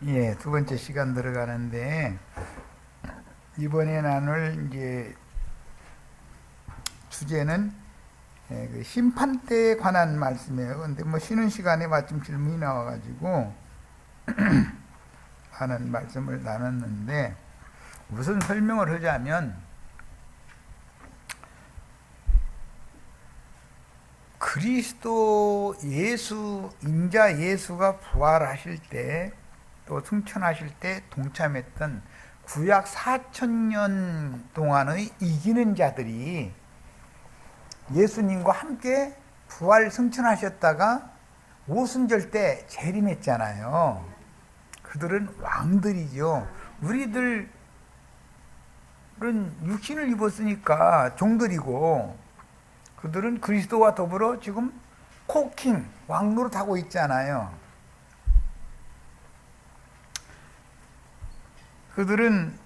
예, 두 번째 시간 들어가는데, 이번에 나눌 이제 주제는 그 심판 때에 관한 말씀이에요. 근데 뭐 쉬는 시간에 마침 질문이 나와가지고 하는 말씀을 나눴는데, 우선 설명을 하자면, 그리스도 예수, 인자 예수가 부활하실 때, 또 승천하실 때 동참했던 구약 4,000년 동안의 이기는 자들이 예수님과 함께 부활 승천하셨다가 오순절 때 재림했잖아요. 그들은 왕들이죠. 우리들은 육신을 입었으니까 종들이고, 그들은 그리스도와 더불어 지금 코킹, 왕노릇하고 있잖아요. 그들은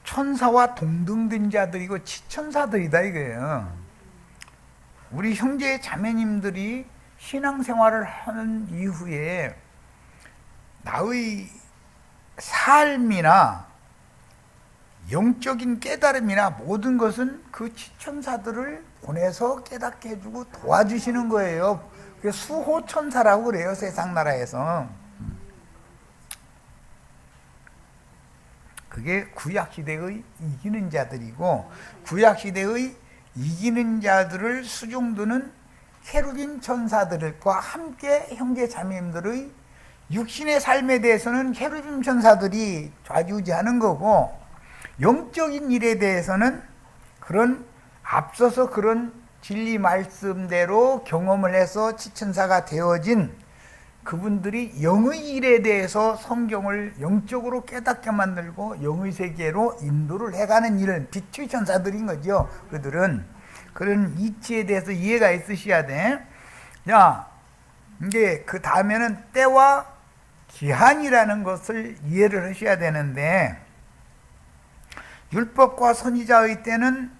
천사와 동등된 자들이고 치천사들이다 이거예요. 우리 형제 자매님들이 신앙생활을 하는 이후에 나의 삶이나 영적인 깨달음이나 모든 것은 그 치천사들을 보내서 깨닫게 해주고 도와주시는 거예요. 그게 수호천사라고 그래요, 세상 나라에서. 그게 구약시대의 이기는 자들이고, 구약시대의 이기는 자들을 수종드는 케루빔 천사들과 함께 형제 자매님들의 육신의 삶에 대해서는 케루빔 천사들이 좌지우지하는 거고, 영적인 일에 대해서는 그런 앞서서 그런 진리 말씀대로 경험을 해서 치천사가 되어진 그분들이 영의 일에 대해서 성경을 영적으로 깨닫게 만들고 영의 세계로 인도를 해가는 일은 빛의 천사들인 거죠. 그들은 그런 이치에 대해서 이해가 있으셔야 돼. 자, 이제 그 다음에는 때와 기한이라는 것을 이해를 하셔야 되는데, 율법과 선지자의 때는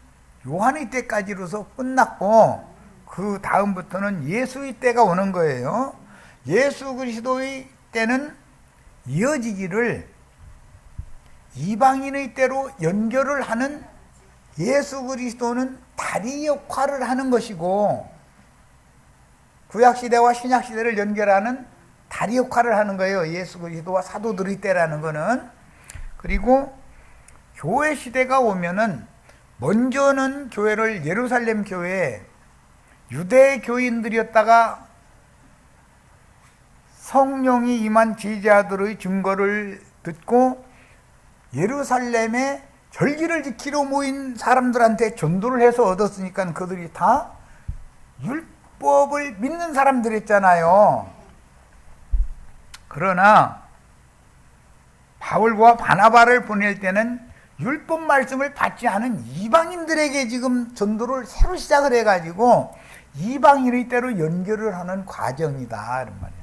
요한의 때까지로서 끝났고, 그 다음부터는 예수의 때가 오는 거예요. 예수 그리스도의 때는 이어지기를 이방인의 때로 연결을 하는, 예수 그리스도는 다리 역할을 하는 것이고, 구약시대와 신약시대를 연결하는 다리 역할을 하는 거예요. 예수 그리스도와 사도들의 때라는 거는. 그리고 교회 시대가 오면은 먼저는 교회를 예루살렘 교회, 유대 교인들이었다가 성령이 임한 제자들의 증거를 듣고 예루살렘에 절기를 지키러 모인 사람들한테 전도를 해서 얻었으니까 그들이 다 율법을 믿는 사람들이었잖아요. 그러나 바울과 바나바를 보낼 때는 율법 말씀을 받지 않은 이방인들에게 지금 전도를 새로 시작을 해가지고 이방인의 때로 연결을 하는 과정이다 이런 말이에요.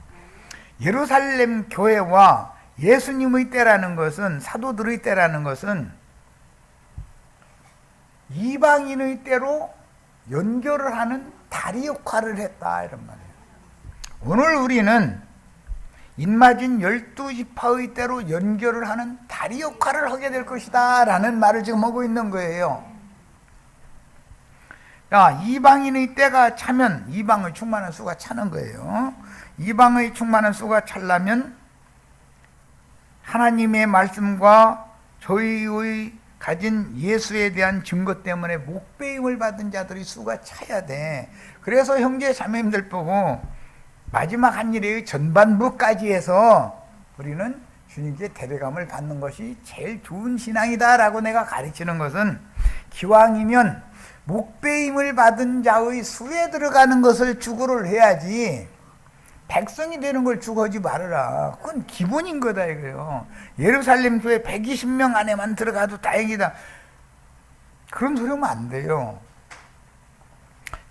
예루살렘 교회와 예수님의 때라는 것은, 사도들의 때라는 것은 이방인의 때로 연결을 하는 다리 역할을 했다 이런 말이에요. 오늘 우리는 인마진 12지파의 때로 연결을 하는 다리 역할을 하게 될 것이다 라는 말을 지금 하고 있는 거예요. 자, 이방인의 때가 차면 이방의 충만한 수가 차는 거예요. 이방의 충만한 수가 차려면 하나님의 말씀과 저희의 가진 예수에 대한 증거 때문에 목배임을 받은 자들이 수가 차야 돼. 그래서 형제 자매님들 보고 마지막 한 일의 전반부까지 해서 우리는 주님께 대배감을 받는 것이 제일 좋은 신앙이다라고 내가 가르치는 것은, 기왕이면 목배임을 받은 자의 수에 들어가는 것을 주고를 해야지 백성이 되는 걸 주고하지 말아라. 그건 기본인 거다 이거예요. 예루살렘 교회 120명 안에만 들어가도 다행이다, 그런 소리 하면 안 돼요.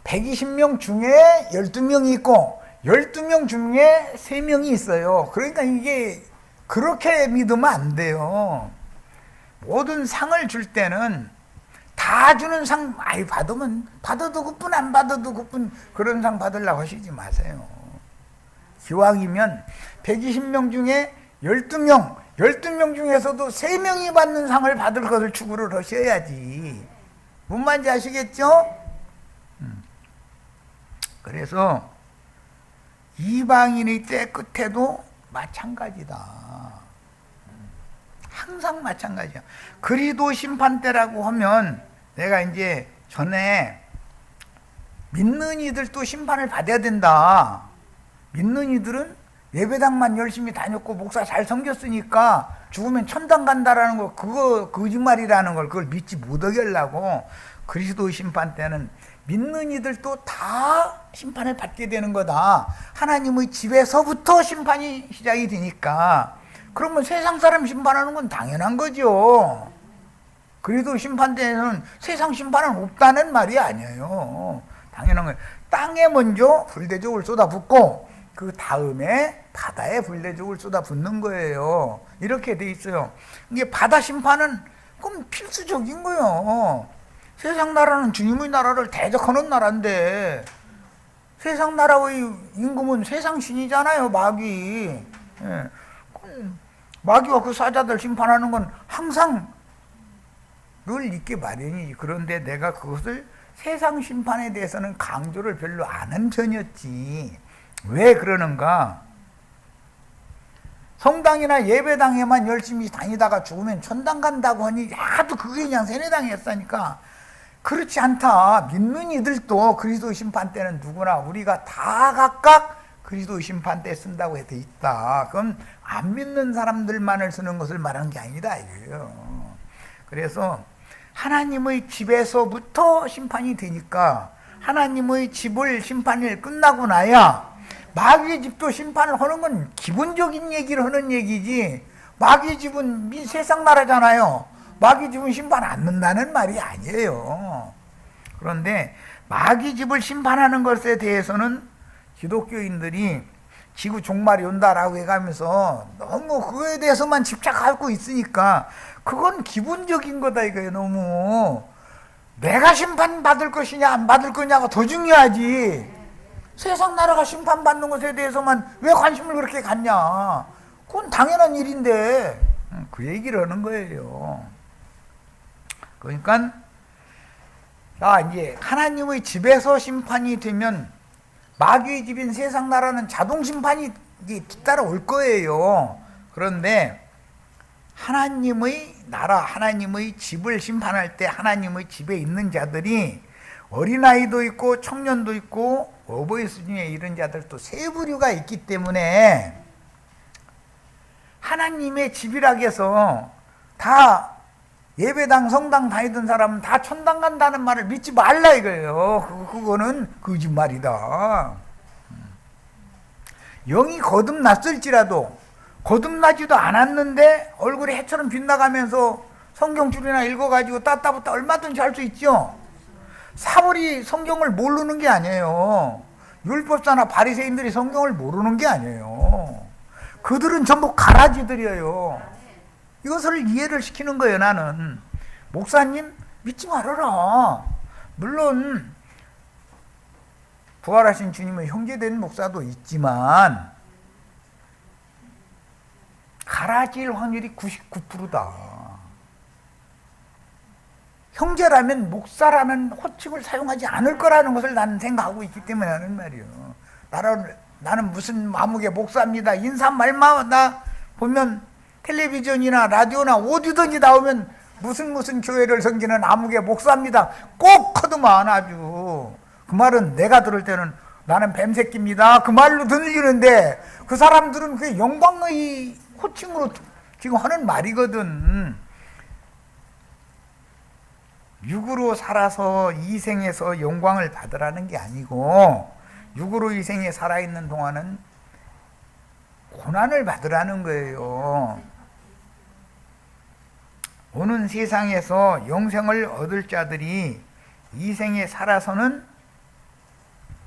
120명 중에 12명이 있고 12명 중에 3명이 있어요. 그러니까 이게 그렇게 믿으면 안 돼요. 모든 상을 줄 때는 다 주는 상, 받으면 받아도 그뿐 안 받아도 그뿐, 그런 상 받으려고 하시지 마세요. 기왕이면 120명 중에 12명 중에서도 3명이 받는 상을 받을 것을 추구를 하셔야지. 뭔 말인지 아시겠죠? 그래서 이방인의 때 끝에도 마찬가지다. 항상 마찬가지야. 그리도 심판 때라고 하면 내가 이제 전에 믿는 이들도 심판을 받아야 된다. 믿는 이들은 예배당만 열심히 다녔고 목사 잘 섬겼으니까 죽으면 천당 간다라는 거, 그거 거짓말이라는 걸 그걸 믿지 못하게 하려고 그리스도 심판 때는 믿는 이들도 다 심판을 받게 되는 거다. 하나님의 집에서부터 심판이 시작이 되니까. 그러면 세상 사람 심판하는 건 당연한 거죠. 그래도 심판 때에는 세상 심판은 없다는 말이 아니에요. 당연한 거예요. 땅에 먼저 불대적을 쏟아붓고 그 다음에 바다에 불대적을 쏟아붓는 거예요. 이렇게 돼 있어요. 이게 바다 심판은 그럼 필수적인 거예요. 세상 나라는 주님의 나라를 대적하는 나라인데 세상 나라의 임금은 세상 신이잖아요. 마귀. 예. 마귀와 그 사자들 심판하는 건 항상 늘 있게 마련이지. 그런데 내가 그것을 세상 심판에 대해서는 강조를 별로 안 한 편이었지. 왜 그러는가? 성당이나 예배당에만 열심히 다니다가 죽으면 천당 간다고 하니 하도 그게 그냥 세뇌당이었으니까 그렇지 않다. 믿는 이들도 그리스도 심판 때는 누구나 우리가 다 각각 그리스도 심판 때 쓴다고 돼 있다. 그건 안 믿는 사람들만을 쓰는 것을 말하는 게 아니다 이거예요. 그래서 하나님의 집에서부터 심판이 되니까 하나님의 집을 심판이 끝나고 나야 마귀의 집도 심판을 하는 건 기본적인 얘기를 하는 얘기지. 마귀의 집은 세상 나라잖아요. 마귀 집은 심판 안 넣는다는 말이 아니에요. 그런데 마귀 집을 심판하는 것에 대해서는 기독교인들이 지구 종말이 온다라고 해가면서 너무 그거에 대해서만 집착하고 있으니까 그건 기본적인 거다 이거예요. 너무 내가 심판받을 것이냐 안 받을 거냐가 더 중요하지. 세상 나라가 심판받는 것에 대해서만 왜 관심을 그렇게 갖냐. 그건 당연한 일인데 그 얘기를 하는 거예요. 그러니까 자 이제 하나님의 집에서 심판이 되면 마귀의 집인 세상 나라는 자동 심판이 뒤따라 올 거예요. 그런데 하나님의 나라, 하나님의 집을 심판할 때 하나님의 집에 있는 자들이 어린아이도 있고 청년도 있고 어버이 수준에 이른 자들도 세 부류가 있기 때문에 하나님의 집이라고 해서 다 예배당 성당 다니던 사람은 다 천당 간다는 말을 믿지 말라 이거예요. 그거는 거짓말이다. 영이 거듭났을지라도 거듭나지도 않았는데 얼굴이 해처럼 빗나가면서 성경줄이나 읽어가지고 따따붙다 얼마든지 할 수 있죠. 사울이 성경을 모르는 게 아니에요. 율법사나 바리새인들이 성경을 모르는 게 아니에요. 그들은 전부 가라지들이에요. 이것을 이해를 시키는 거예요. 나는 목사님 믿지 말아라. 물론 부활하신 주님의 형제된 목사도 있지만 가라질 확률이 99%다. 형제라면 목사라는 호칭을 사용하지 않을 거라는 것을 나는 생각하고 있기 때문에 하는 말이에요. 나는 무슨 암흑의 목사입니다. 인사말마다 보면 텔레비전이나 라디오나 어디든지 나오면 무슨 교회를 섬기는 암흑의 목사입니다. 꼭 하더만 아주. 그 말은 내가 들을 때는 나는 뱀새끼입니다. 그 말로 들리는데 그 사람들은 그게 영광의 호칭으로 지금 하는 말이거든. 육으로 살아서 이 생에서 영광을 받으라는 게 아니고 육으로 이 생에 살아있는 동안은 고난을 받으라는 거예요. 오는 세상에서 영생을 얻을 자들이 이 생에 살아서는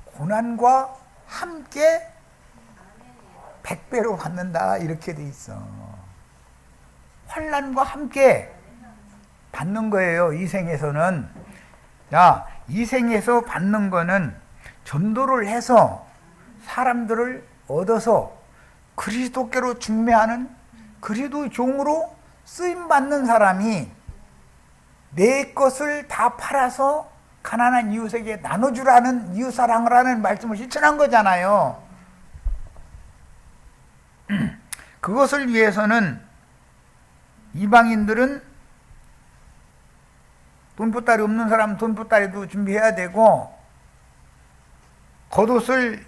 고난과 함께 100배로 받는다 이렇게 돼 있어. 환난과 함께 받는 거예요. 이 생에서는. 자, 이 생에서 받는 거는 전도를 해서 사람들을 얻어서 그리스도께로 중매하는 그리스도의 종으로 쓰임받는 사람이 내 것을 다 팔아서 가난한 이웃에게 나눠주라는 이웃사랑을 하는 말씀을 실천한 거잖아요. 그것을 위해서는 이방인들은 돈보따리 없는 사람은 돈보따리도 준비해야 되고, 겉옷을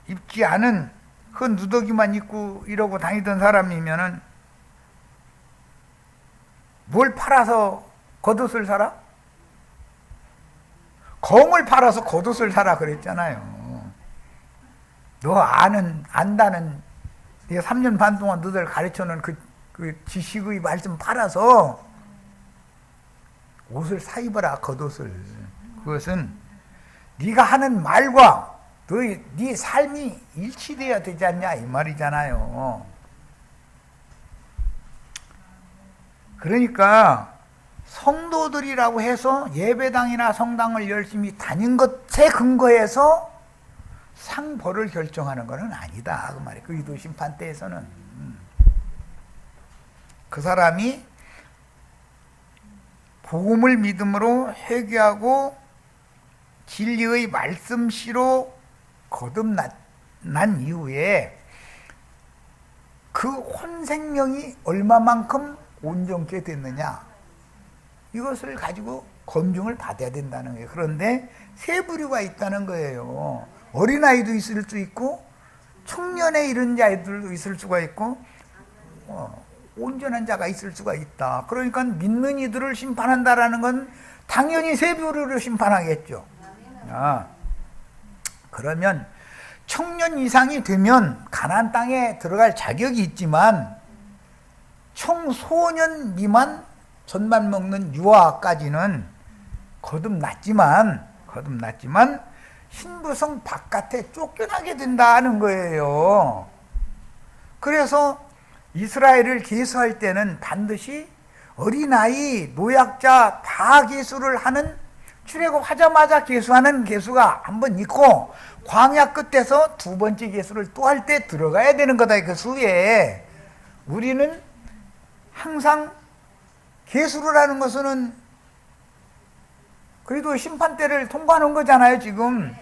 입지 않은 그 누더기만 입고 이러고 다니던 사람이면은 뭘 팔아서 겉옷을 사라? 검을 팔아서 겉옷을 사라 그랬잖아요. 너 안다는 3년 반 동안 너들 가르쳐놓은 그 지식의 말씀 팔아서 옷을 사 입어라, 겉옷을. 그것은 네가 하는 말과 네 삶이 일치돼야 되지 않냐 이 말이잖아요. 그러니까 성도들이라고 해서 예배당이나 성당을 열심히 다닌 것에 근거해서 상벌을 결정하는 것은 아니다 그 말이에요. 그 기도 심판 때에서는 그 사람이 복음을 믿음으로 회개하고 진리의 말씀씨로 거듭난 이후에 그 혼생명이 얼마만큼 온전케 됐느냐, 이것을 가지고 검증을 받아야 된다는 거예요. 그런데 세 부류가 있다는 거예요. 어린아이도 있을 수 있고 청년에 이른 자들도 있을 수가 있고 온전한 자가 있을 수가 있다. 그러니까 믿는 이들을 심판한다라는 건 당연히 세 부류를 심판하겠죠. 그러면 청년 이상이 되면 가나안 땅에 들어갈 자격이 있지만 청소년 미만 젖만 먹는 유아까지는 거듭났지만 신부성 바깥에 쫓겨나게 된다는 거예요. 그래서 이스라엘을 계수할 때는 반드시 어린아이, 노약자 다 계수를 하는, 출애굽하자마자 계수하는 계수가 한 번 있고 광야 끝에서 두 번째 계수를 또 할 때 들어가야 되는 거다. 그 수에 우리는 항상 계수를 하는 것은 그래도 심판대를 통과하는 거잖아요. 지금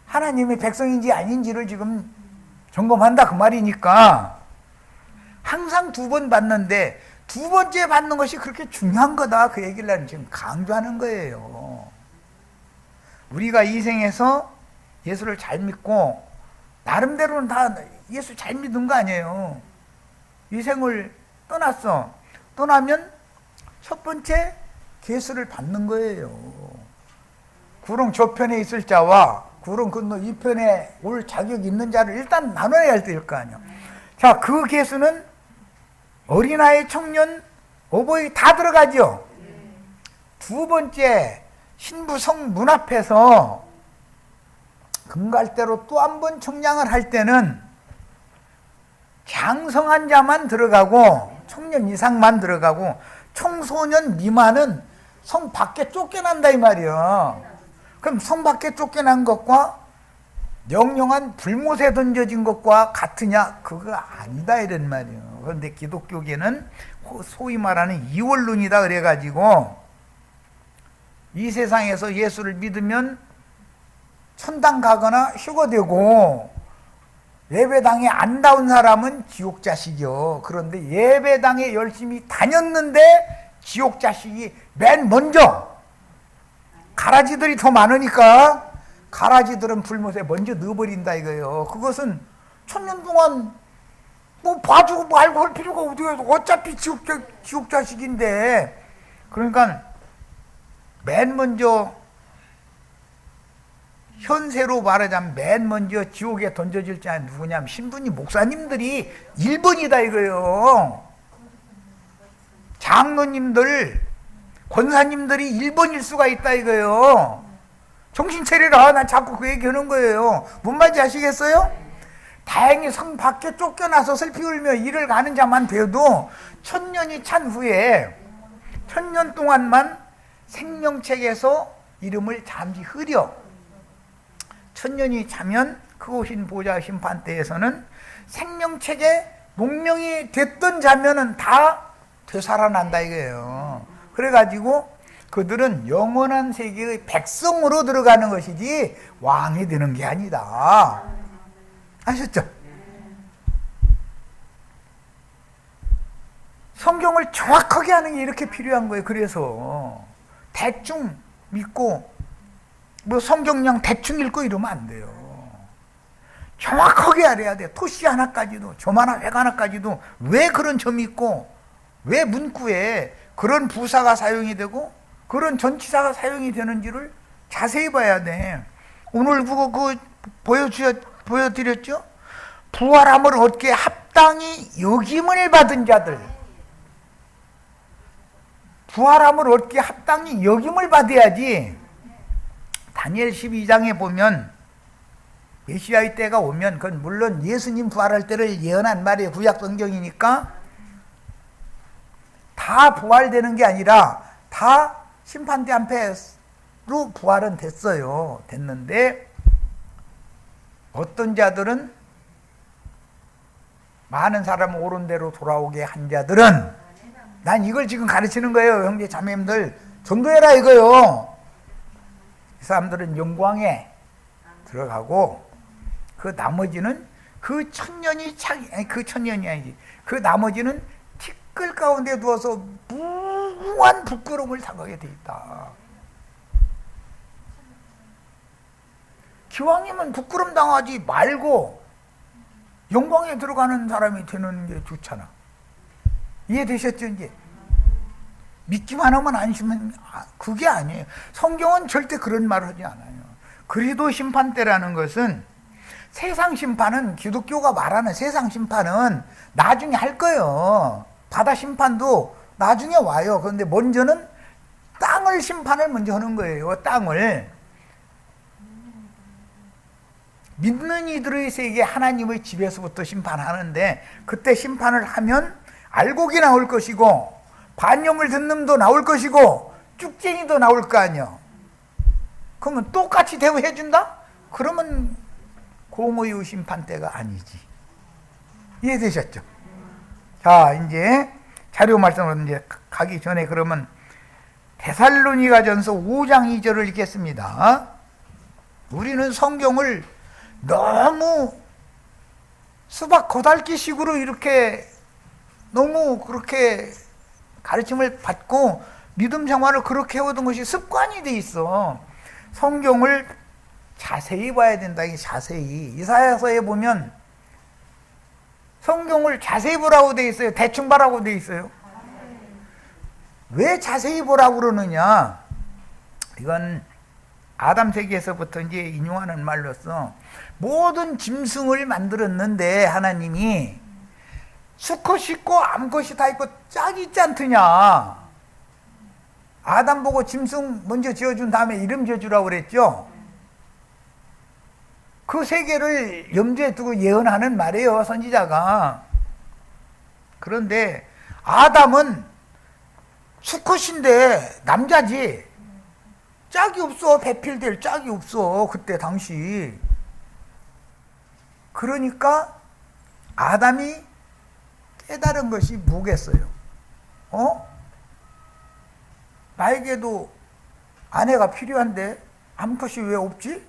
하나님의 백성인지 아닌지를 지금 점검한다 그 말이니까 항상 두 번 받는데 두 번째 받는 것이 그렇게 중요한 거다 그 얘기를 나는 지금 강조하는 거예요. 우리가 이 생에서 예수를 잘 믿고 나름대로는 다 예수 잘 믿은 거 아니에요. 이 생을 떠났어. 떠나면 첫 번째 계수를 받는 거예요. 구름 저편에 있을 자와 구름 건너 이편에 올 자격이 있는 자를 일단 나눠야 될 거 아니에요. 자, 그 계수는 어린아이, 청년, 어버이 다 들어가죠. 두 번째 신부성 문 앞에서 금갈대로 또 한 번 청량을 할 때는 장성한 자만 들어가고 청년 이상만 들어가고 청소년 미만은 성 밖에 쫓겨난다 이 말이야. 그럼 성 밖에 쫓겨난 것과 영영한 불못에 던져진 것과 같으냐? 그거 아니다 이런 말이에요. 그런데 기독교계는 소위 말하는 이원론이다 그래가지고 이 세상에서 예수를 믿으면 천당 가거나 휴거되고 예배당에 안 나온 사람은 지옥 자식이요. 그런데 예배당에 열심히 다녔는데 지옥 자식이 맨 먼저, 가라지들이 더 많으니까 가라지들은 불못에 먼저 넣어버린다 이거예요. 그것은 천년 동안 뭐 봐주고 말고 할 필요가 어디가, 어차피 지옥 자식인데. 그러니까 맨 먼저, 현세로 말하자면 맨 먼저 지옥에 던져질 자는 누구냐면 신부님, 목사님들이 1번이다 이거예요. 장로님들, 권사님들이 1번일 수가 있다 이거예요. 정신 차리라. 난 자꾸 그 얘기하는 거예요. 뭔 말인지 아시겠어요? 다행히 성 밖에 쫓겨나서 슬피 울며 일을 가는 자만 되어도 천년이 찬 후에 천년 동안만 생명책에서 이름을 잠시 흐려 천년이 차면 그 오신 보좌 심판대에서는 생명책에 목명이 됐던 자면은 다 되살아난다 이거예요. 그래가지고 그들은 영원한 세계의 백성으로 들어가는 것이지 왕이 되는 게 아니다. 아셨죠? 성경을 정확하게 하는 게 이렇게 필요한 거예요. 그래서 대충 믿고 뭐 성경량 대충 읽고 이러면 안 돼요. 정확하게 알아야 돼. 토시 하나까지도, 점 하나, 획 하나까지도 왜 그런 점이 있고 왜 문구에 그런 부사가 사용이 되고 그런 전치사가 사용이 되는지를 자세히 봐야 돼. 오늘 그거 보여드렸죠? 부활함을 얻게 합당히 여김을 받은 자들, 부활함을 얻게 합당히 여김을 받아야지. 다니엘 12장에 보면 메시아의 때가 오면, 그건 물론 예수님 부활할 때를 예언한 말이에요. 구약 성경이니까. 다 부활되는 게 아니라 다 심판대 앞에로 부활은 됐어요. 됐는데 어떤 자들은, 많은 사람을 옳은 대로 돌아오게 한 자들은, 난 이걸 지금 가르치는 거예요. 형제 자매님들 전도해라 이거요. 이 사람들은 영광에 들어가고 그 나머지는 그 천년이 그 천년이 아니지. 그 나머지는 티끌 가운데 두어서 무한 부끄러움을 당하게 돼 있다. 기왕이면 부끄럼 당하지 말고 영광에 들어가는 사람이 되는 게 좋잖아. 이해되셨죠? 이제 믿기만 하면 안심은 그게 아니에요. 성경은 절대 그런 말을 하지 않아요. 그리스도 심판 때라는 것은, 세상 심판은, 기독교가 말하는 세상 심판은 나중에 할 거예요. 바다 심판도 나중에 와요. 그런데 먼저는 땅을 심판을 먼저 하는 거예요. 땅을. 믿는 이들의 세계 하나님의 집에서부터 심판하는데, 그때 심판을 하면 알곡이 나올 것이고 반영을 듣는 놈도 나올 것이고 쭉쟁이도 나올 거 아니야. 그러면 똑같이 대우해 준다? 그러면 공의의 심판 때가 아니지. 이해되셨죠? 자, 이제 자료 말씀으로 이제 가기 전에 그러면 데살로니가전서 5장 2절을 읽겠습니다. 우리는 성경을 너무 수박 거달기식으로 이렇게 너무 그렇게 가르침을 받고 믿음 생활을 그렇게 해오던 것이 습관이 돼 있어. 성경을 자세히 봐야 된다. 이게 자세히. 이사야서에 보면 성경을 자세히 보라고 돼 있어요? 대충 보라고 돼 있어요? 왜 자세히 보라고 그러느냐? 이건 아담 세계에서부터 이제 인용하는 말로서, 모든 짐승을 만들었는데 하나님이 수컷이 있고 암컷이 다 있고 짝이 있지 않더냐. 아담 보고 짐승 먼저 지어준 다음에 이름 지어주라고 그랬죠. 그 세계를 염두에 두고 예언하는 말이에요, 선지자가. 그런데 아담은 수컷인데 남자지. 짝이 없어. 배필될 짝이 없어. 그때 당시. 그러니까 아담이 깨달은 것이 뭐겠어요? 나에게도 아내가 필요한데 암컷이 왜 없지?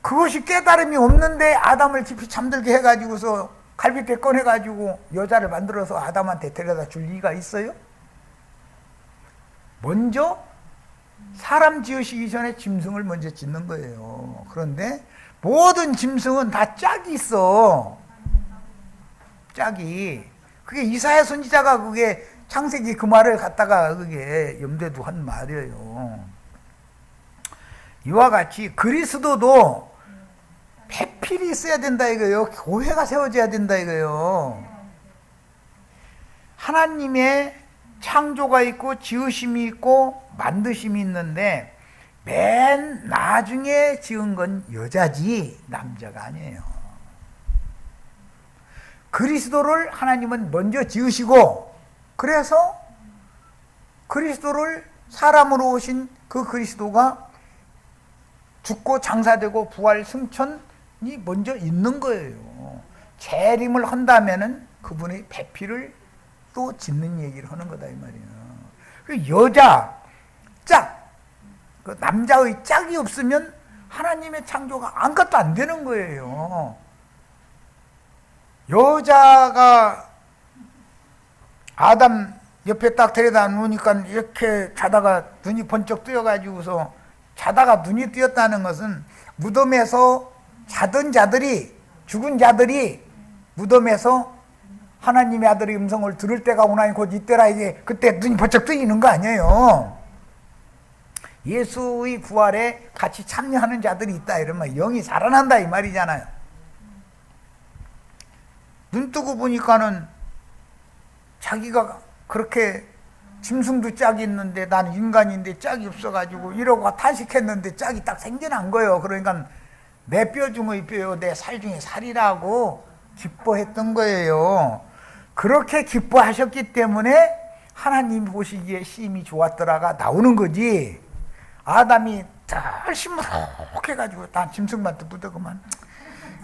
그것이 깨달음이 없는데 아담을 깊이 잠들게 해가지고서 갈빗대 꺼내가지고 여자를 만들어서 아담한테 데려다 줄 리가 있어요? 먼저 사람 지으시기 전에 짐승을 먼저 짓는 거예요. 그런데 모든 짐승은 다 짝이 있어. 짝이. 그게 이사야 선지자가 그게 창세기 그 말을 갖다가 그게 염두에 두고 한 말이에요. 이와 같이 그리스도도 배필이 있어야 된다 이거예요. 교회가 세워져야 된다 이거예요. 하나님의 창조가 있고 지으심이 있고 만드심이 있는데 맨 나중에 지은 건 여자지 남자가 아니에요. 그리스도를 하나님은 먼저 지으시고, 그래서 그리스도를 사람으로 오신 그 그리스도가 죽고 장사되고 부활 승천이 먼저 있는 거예요. 재림을 한다면은 그분의 배필을 또 짓는 얘기를 하는 거다 이 말이에요. 그 여자 짝, 그 남자의 짝이 없으면 하나님의 창조가 아무것도 안 되는 거예요. 여자가 아담 옆에 딱 데려다 놓으니까 이렇게 자다가 눈이 번쩍 뜨여가지고서 자다가 눈이 뜨였다는 것은 무덤에서 자던 자들이, 죽은 자들이 무덤에서 하나님의 아들의 음성을 들을 때가 오나니 곧 이때라, 이게 그때 눈이 번쩍 뜨이는 거 아니에요. 예수의 부활에 같이 참여하는 자들이 있다 이러면 영이 살아난다 이 말이잖아요. 눈 뜨고 보니까는 자기가 그렇게 짐승도 짝이 있는데 나는 인간인데 짝이 없어가지고 이러고 탄식했는데 짝이 딱 생겨난 거예요. 그러니까 내 뼈 중의 뼈요 내 살 중에 살이라고 기뻐했던 거예요. 그렇게 기뻐하셨기 때문에 하나님이 보시기에 심히 좋았더라가 나오는 거지. 아담이 덜 시무룩해가지고 난 짐승만 뜯더구만.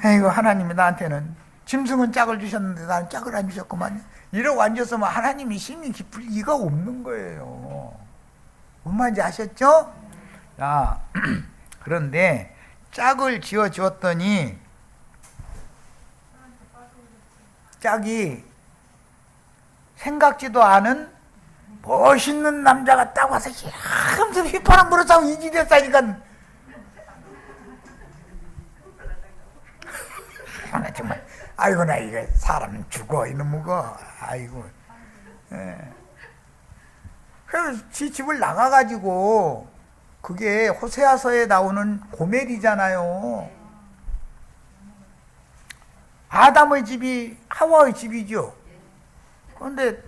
에이고 하나님이 나한테는 짐승은 짝을 주셨는데 나는 짝을 안 주셨구만. 이러고 앉았으면 하나님이 심히 기쁠 리가 없는 거예요. 뭔 말인지 아셨죠? 자, 그런데 짝을 지어 주었더니 짝이 생각지도 않은 멋있는 남자가 딱 와서 하면서 휘파람 불어서 이지됐다니까. 정말 아이고 나 이거 사람은 죽어 이놈의 거. 아이고. 예. 그래서 지 집을 나가가지고 그게 호세아서에 나오는 고멜이잖아요. 아담의 집이 하와의 집이죠. 그런데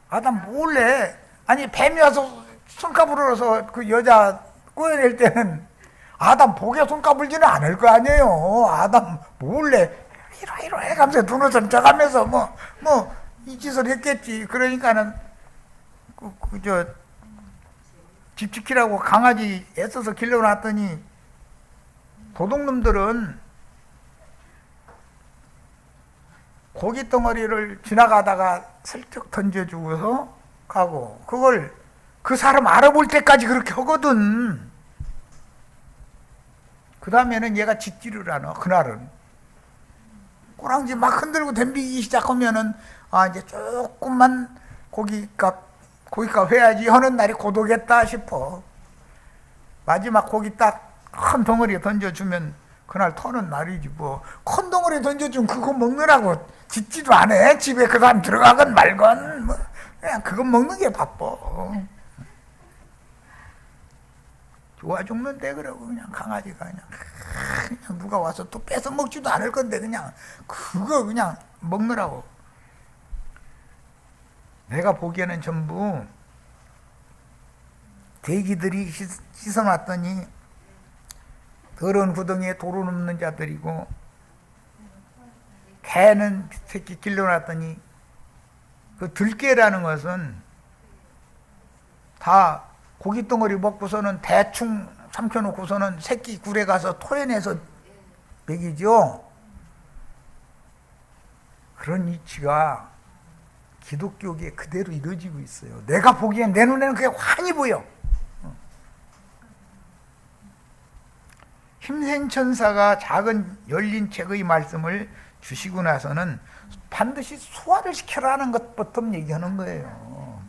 아담 몰래, 아니 뱀이 와서 손가락을 얻어서 그 여자 꼬여낼 때는 아담 복에 손가불지는 않을 거 아니에요. 아담 몰래 이러 해가면서 눈웃음 쳐가면서 이 짓을 했겠지. 그러니까는 집 지키라고 강아지 애써서 길러놨더니 도둑놈들은 고기 덩어리를 지나가다가 슬쩍 던져주고서 가고, 그걸 그 사람 알아볼 때까지 그렇게 하거든. 그 다음에는 얘가 짖지를 않아. 그날은 꼬랑지 막 흔들고 덤비기 시작하면은 이제 조금만 고기값 해야지 하는 날이 고독했다 싶어. 마지막 고기 딱 큰 덩어리 던져주면 그날 터는 날이지 뭐. 큰 덩어리 던져주면 그거 먹느라고 짖지도 않아. 집에 그 사람 들어가건 말건 그냥 그거 먹는 게 바빠. 좋아 죽는데 그러고 그냥 강아지가 그냥 누가 와서 또 뺏어 먹지도 않을 건데 그냥 그거 그냥 먹느라고. 내가 보기에는 전부 돼지들이 씻어놨더니 더러운 구덩이에 도로 눕는 자들이고, 개는 새끼 길러놨더니 그 들깨라는 것은 다 고깃덩어리 먹고서는 대충 삼켜놓고서는 새끼 굴에 가서 토해내서 먹이죠. 그런 이치가 기독교계에 그대로 이루어지고 있어요. 내가 보기엔 내 눈에는 그게 환히 보여. 힘생천사가 작은 열린 책의 말씀을 주시고 나서는 반드시 소화를 시켜라는 것부터 얘기하는 거예요.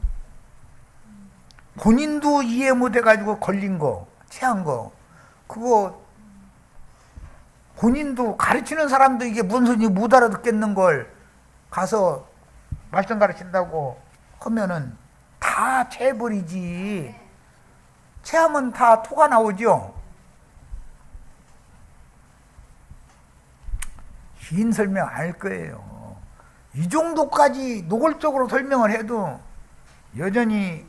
본인도 이해 못해가지고 걸린 거, 체한 거, 그거 본인도 가르치는 사람도 이게 무슨 소리인지 못 알아듣겠는 걸 가서 말씀 가르친다고 하면은 다 체해버리지. 체하면 다 토가 나오죠. 긴 설명 안 할 거예요. 이 정도까지 노골적으로 설명을 해도 여전히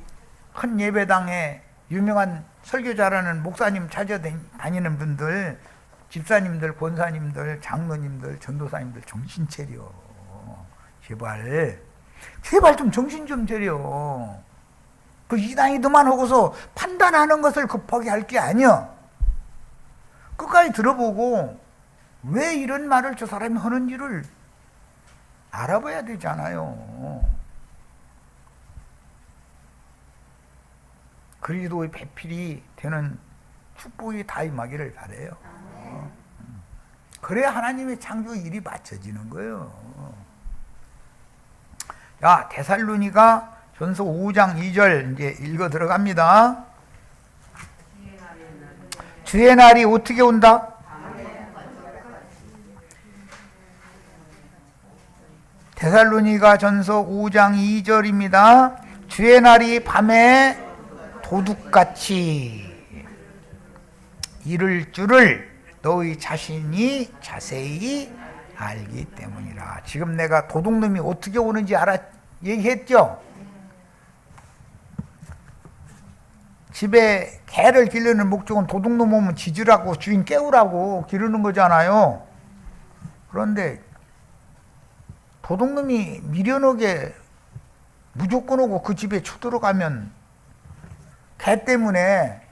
큰 예배당에 유명한 설교자라는 목사님 찾아다니는 분들, 집사님들, 권사님들, 장로님들, 전도사님들 정신 차려. 제발 좀 정신 좀 차려. 그 이단이도만 하고서 판단하는 것을 급하게 할 게 아니야. 끝까지 들어보고 왜 이런 말을 저 사람이 하는지를 알아봐야 되잖아요. 그리스도의 배필이 되는 축복이 다 임하기를 바라요. 그래야 하나님의 창조 일이 맞춰지는 거예요. 야, 데살로니가 전서 5장 2절 이제 읽어 들어갑니다. 주의 날이 어떻게 온다? 데살로니가 전서 5장 2절입니다. 주의 날이 밤에 도둑같이 이를 줄을 너희 자신이 자세히 알기 때문이라. 지금 내가 도둑놈이 어떻게 오는지 얘기했죠? 집에 개를 기르는 목적은 도둑놈 오면 짖으라고, 주인 깨우라고 기르는 거잖아요. 그런데 도둑놈이 미련하게 무조건 오고 그 집에 쳐들어가면 개 때문에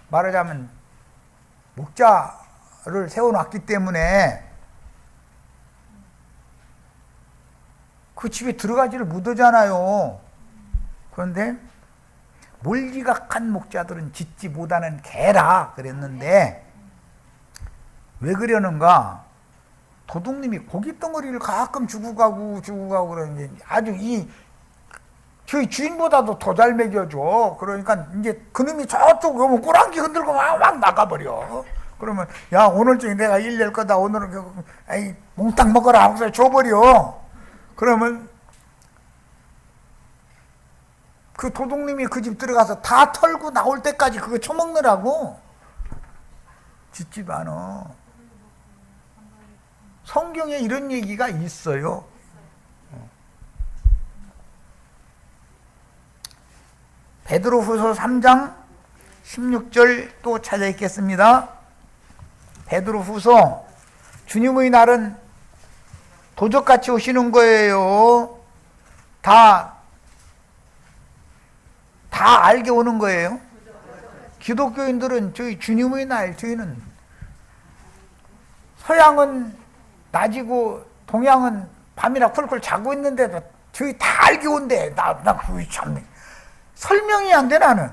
말하자면 목자를 세워놨기 때문에 그 집에 들어가지를 못하잖아요. 그런데 몰지각한 목자들은 짖지 못하는 개라 그랬는데 왜 그러는가? 도둑님이 고깃덩어리를 가끔 주고 가고 그러는데 아주 저희 주인보다도 더 잘 먹여줘. 그러니까 이제 그놈이 저쪽 오면 꾸랑기 흔들고 막 나가버려. 그러면 야, 오늘 중에 내가 일 낼 거다. 오늘은 몽땅 먹어라 하고서 줘버려. 그러면 그 도둑님이 그 집 들어가서 다 털고 나올 때까지 그거 처먹느라고 짖지도 않아. 성경에 이런 얘기가 있어요. 베드로후서 3장 16절 또 찾아 읽겠습니다. 베드로후서, 주님의 날은 도적같이 오시는 거예요. 다 알게 오는 거예요. 기독교인들은 저희 주님의 날, 저희는 서양은 낮이고 동양은 밤이나 쿨쿨 자고 있는데도 저희 다 알게 온대. 나 그거 참 설명이 안 돼, 나는.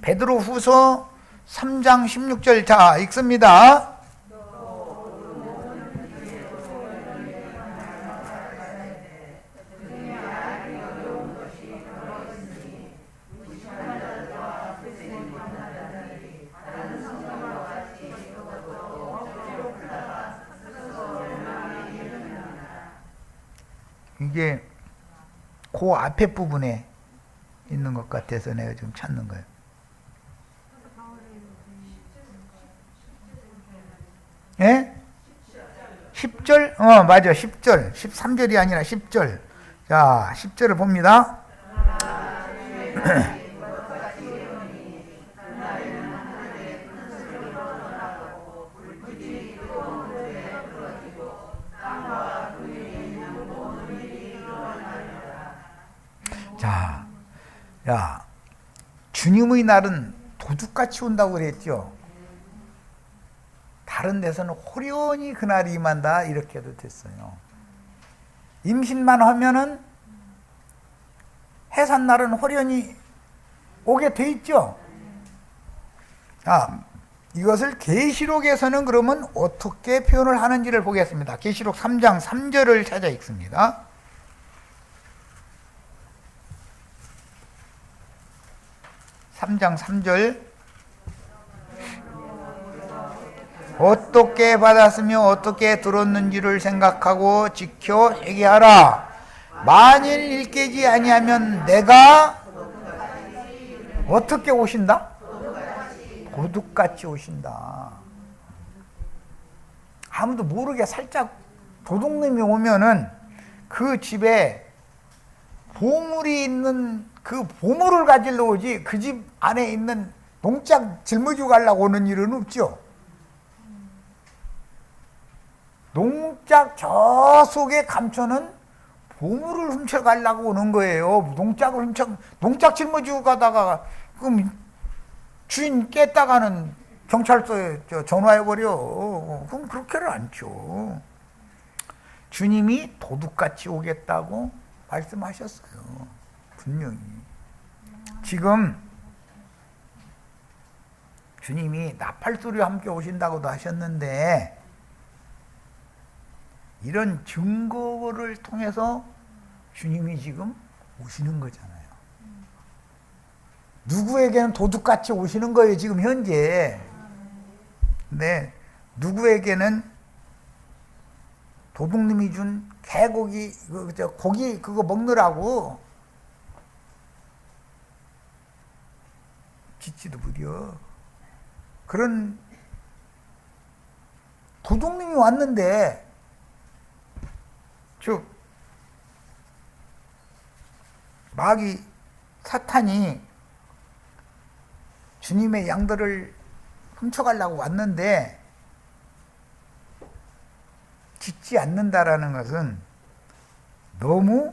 베드로후서 3장 16절 자 읽습니다. 이게 그 앞에 부분에 있는 것 같아서 내가 좀 찾는 거예요. 예? 10절? 맞아. 10절. 13절이 아니라 10절. 자, 10절을 봅니다. 자, 야, 주님의 날은 도둑같이 온다고 그랬죠. 다른 데서는 호련히 그날이 임한다 이렇게도 됐어요. 임신만 하면은 해산날은 호련히 오게 돼 있죠. 이것을 계시록에서는 그러면 어떻게 표현을 하는지를 보겠습니다. 계시록 3장 3절을 찾아 읽습니다. 3장 3절. 어떻게 받았으며 어떻게 들었는지를 생각하고 지켜 회개하라. 만일 일깨지 아니하면 내가 어떻게 오신다? 도둑같이 오신다. 아무도 모르게 살짝 도둑님이 오면은 그 집에 보물이 있는 그 보물을 가지러 오지 그 집 안에 있는 농짝 짊어지고 가려고 오는 일은 없죠. 농짝 저 속에 감춰는 보물을 훔쳐가려고 오는 거예요. 농짝 짊어지고 가다가 그럼 주인 깼다가는 경찰서에 전화해버려. 그럼 그렇게는 않죠. 주님이 도둑같이 오겠다고 말씀하셨어요. 분명히. 지금 주님이 나팔소리와 함께 오신다고도 하셨는데 이런 증거를 통해서 주님이 지금 오시는 거잖아요. 누구에게는 도둑같이 오시는 거예요, 지금 현재. 근데 누구에게는 도둑님이 준 개고기, 고기 그거 먹느라고 짓지도 부려. 그런 도둑님이 왔는데, 즉 마귀 사탄이 주님의 양들을 훔쳐가려고 왔는데 짓지 않는다라는 것은 너무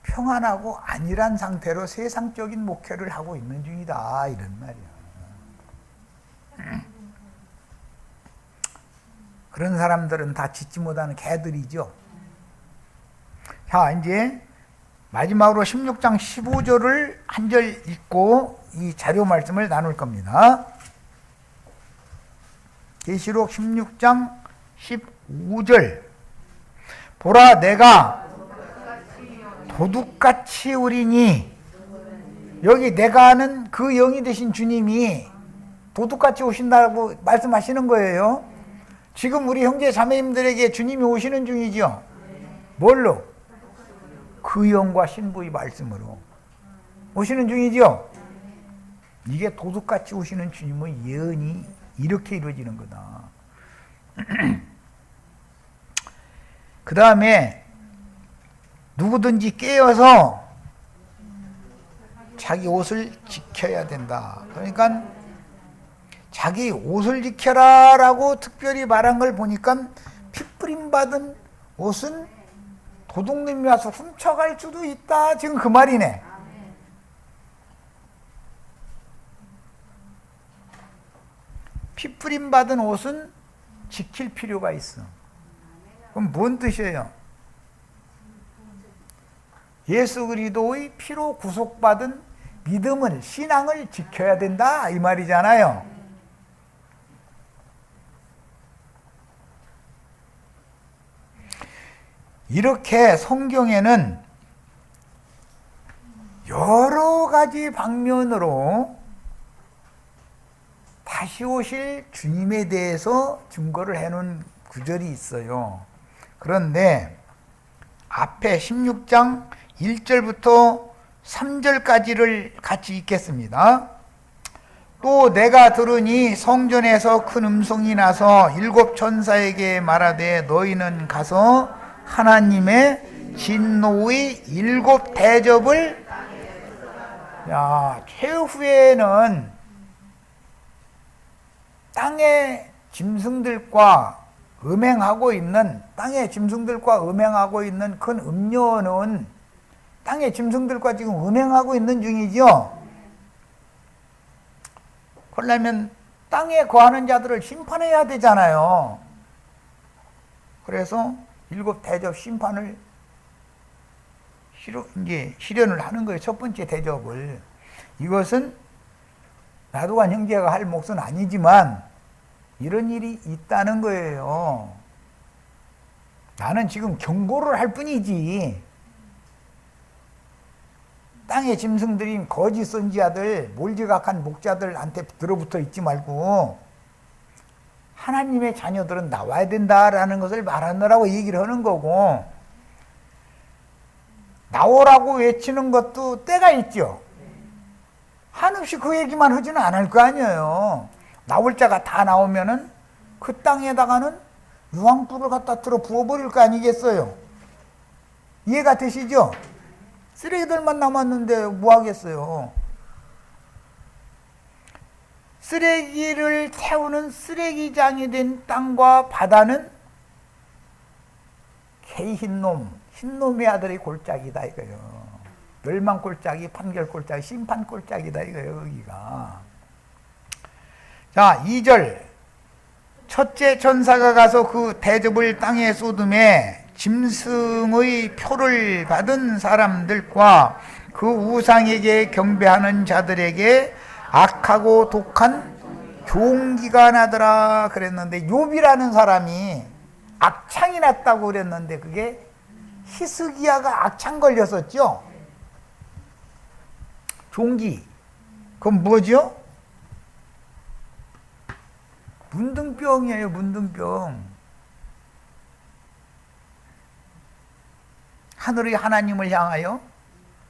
평안하고 안일한 상태로 세상적인 목회를 하고 있는 중이다, 이런 말이야. 그런 사람들은 다 짓지 못하는 개들이죠. 자, 이제 마지막으로 16장 15절을 한 절 읽고 이 자료 말씀을 나눌 겁니다. 계시록 16장 15절. 보라, 내가 도둑같이 오리니. 여기 내가 아는 그 영이 되신 주님이 도둑같이 오신다고 말씀하시는 거예요. 지금 우리 형제 자매님들에게 주님이 오시는 중이죠. 뭘로? 그 영과 신부의 말씀으로 오시는 중이죠. 이게 도둑같이 오시는 주님의 예언이 이렇게 이루어지는 거다. 그 다음에 누구든지 깨어서 자기 옷을 지켜야 된다. 그러니까 자기 옷을 지켜라 라고 특별히 말한 걸 보니까 핏부림 받은 옷은 도둑님이 와서 훔쳐갈 수도 있다, 지금 그 말이네. 핏부림 받은 옷은 지킬 필요가 있어. 그럼 뭔 뜻이에요? 예수 그리스도의 피로 구속받은 믿음을, 신앙을 지켜야 된다, 이 말이잖아요. 이렇게 성경에는 여러 가지 방면으로 다시 오실 주님에 대해서 증거를 해놓은 구절이 있어요. 그런데 앞에 16장 1절부터 3절까지를 같이 읽겠습니다. 또 내가 들으니 성전에서 큰 음성이 나서 일곱 천사에게 말하되 너희는 가서 하나님의 진노의 일곱 대접을, 최후에는 땅의 짐승들과 음행하고 있는 큰 음녀는 땅의 짐승들과 지금 음행하고 있는 중이죠. 그러려면 땅에 거하는 자들을 심판해야 되잖아요. 그래서 일곱 대접 심판을 이제 실현을 하는 거예요. 첫 번째 대접을. 이것은 나도간 형제가 할 몫은 아니지만 이런 일이 있다는 거예요. 나는 지금 경고를 할 뿐이지. 땅의 짐승들인 거짓 선지자들, 몰지각한 목자들한테 들어붙어 있지 말고 하나님의 자녀들은 나와야 된다라는 것을 말하느라고 얘기를 하는 거고, 나오라고 외치는 것도 때가 있죠. 한없이 그 얘기만 하지는 않을 거 아니에요. 나올 자가 다 나오면은 그 땅에다가는 유황불을 갖다 들어 부어버릴 거 아니겠어요? 이해가 되시죠? 쓰레기들만 남았는데 뭐 하겠어요? 쓰레기를 태우는 쓰레기장이 된 땅과 바다는 개흰놈, 흰놈의 아들의 골짜기다 이거예요. 멸망골짜기, 판결골짜기, 심판골짜기다 이거예요, 여기가. 자, 2절. 첫째 천사가 가서 그 대접을 땅에 쏟음에 짐승의 표를 받은 사람들과 그 우상에게 경배하는 자들에게 악하고 독한 종기가 나더라 그랬는데, 욥이라는 사람이 악창이 났다고 그랬는데 그게 히스기야가 악창 걸렸었죠. 종기, 그건 뭐죠? 문둥병이에요, 문둥병. 하늘의 하나님을 향하여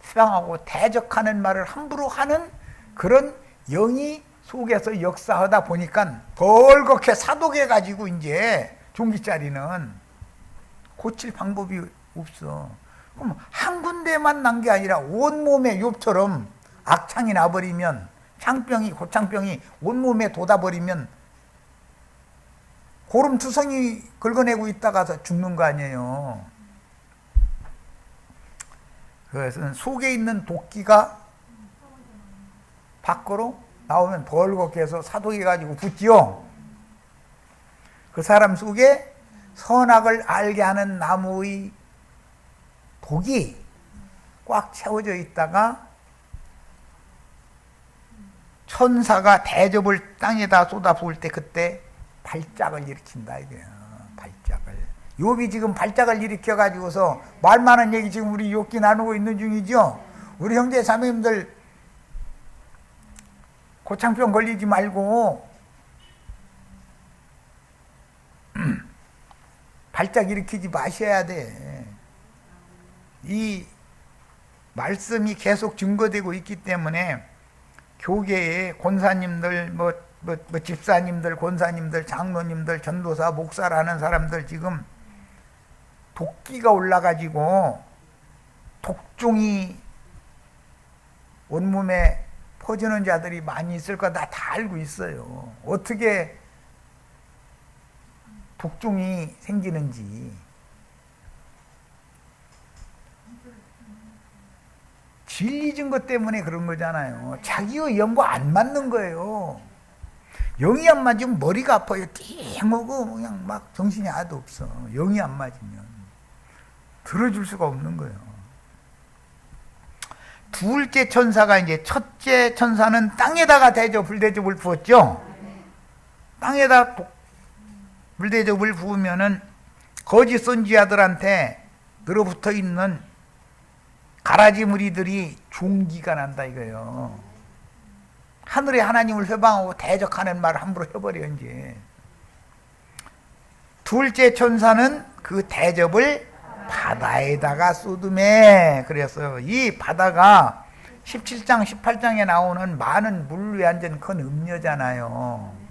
수상하고 대적하는 말을 함부로 하는 그런 영이 속에서 역사하다 보니까 벌겋게 사독해가지고 이제 종기짜리는 고칠 방법이 없어. 그럼 한 군데만 난 게 아니라 온몸에 욥처럼 악창이 나버리면, 창병이, 고창병이 온몸에 돋아버리면 고름투성이 긁어내고 있다가서 죽는 거 아니에요. 그래서 속에 있는 도끼가 밖으로 나오면 벌겋게 해서 사독해가지고 붙지요. 그 사람 속에 선악을 알게 하는 나무의 독이 꽉 채워져 있다가 천사가 대접을 땅에다 쏟아부을 때 그때 발작을 일으킨다 이거예요. 발작을. 욥이 지금 발작을 일으켜가지고서 말 많은 얘기 지금 우리 욥기 나누고 있는 중이죠. 우리 형제 자매님들 고창병 걸리지 말고 발작 일으키지 마셔야 돼. 이 말씀이 계속 증거되고 있기 때문에 교계의 권사님들, 집사님들, 권사님들, 장로님들, 전도사, 목사라는 사람들 지금 독기가 올라가지고 독종이 온몸에 퍼지는 자들이 많이 있을 거 나 다 알고 있어요. 어떻게 독종이 생기는지. 진리 증거 때문에 그런 거잖아요. 자기의 영과 안 맞는 거예요. 영이 안 맞으면 머리가 아파요. 띵하고 그냥 막 정신이 하나도 없어. 영이 안 맞으면 들어줄 수가 없는 거예요. 둘째 천사가 이제, 첫째 천사는 땅에다가 불대접을 부었죠. 땅에다 불대접을 부으면은 거짓 선지자들한테 늘어붙어 있는 가라지 무리들이 종기가 난다 이거예요. 하늘의 하나님을 회방하고 대적하는 말을 함부로 해버려 이제. 둘째 천사는 그 대접을 바다에다가 쏟음에. 그래서 이 바다가 17장 18장에 나오는 많은 물 위에 앉은 큰 음녀잖아요.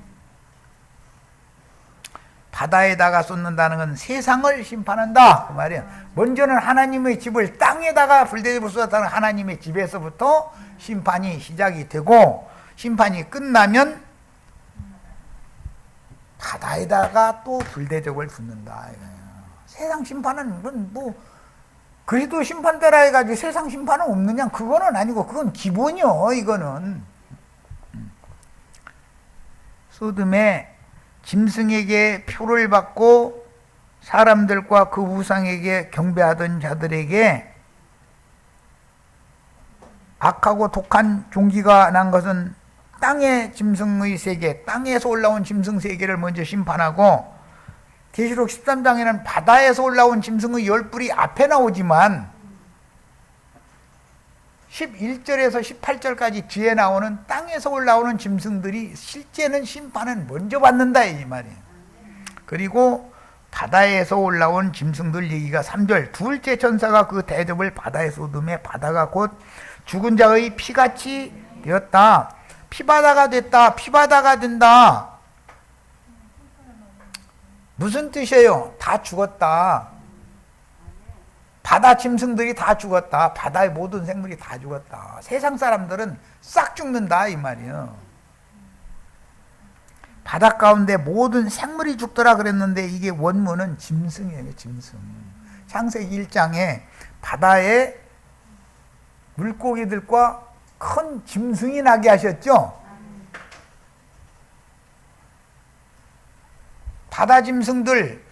바다에다가 쏟는다는 건 세상을 심판한다 그 말이에요. 먼저는 하나님의 집을 땅에다가 불대접을 쏟았다는 하나님의 집에서부터 심판이 시작이 되고, 심판이 끝나면 바다에다가 또 불대접을 붓는다. 세상 심판은 뭐 그리스도 심판대라 해가지고 세상 심판은 없느냐? 그거는 아니고 그건 기본이요. 이거는 소돔에 짐승에게 표를 받고 사람들과 그 우상에게 경배하던 자들에게 악하고 독한 종기가 난 것은 땅의 짐승의 세계, 땅에서 올라온 짐승 세계를 먼저 심판하고, 계시록 13장에는 바다에서 올라온 짐승의 열뿔이 앞에 나오지만 11절에서 18절까지 뒤에 나오는 땅에서 올라오는 짐승들이 실제는 심판은 먼저 받는다 이 말이에요. 그리고 바다에서 올라온 짐승들 얘기가 3절, 둘째 천사가 그 대접을 바다에 쏟음에 바다가 곧 죽은 자의 피같이 되었다. 피바다가 됐다. 피바다가 된다. 무슨 뜻이에요? 다 죽었다. 바다 짐승들이 다 죽었다. 바다의 모든 생물이 다 죽었다. 세상 사람들은 싹 죽는다 이 말이에요. 바다 가운데 모든 생물이 죽더라 그랬는데 이게 원문은 짐승이에요. 짐승. 창세기 1장에 바다에 물고기들과 큰 짐승이 나게 하셨죠. 바다 짐승들,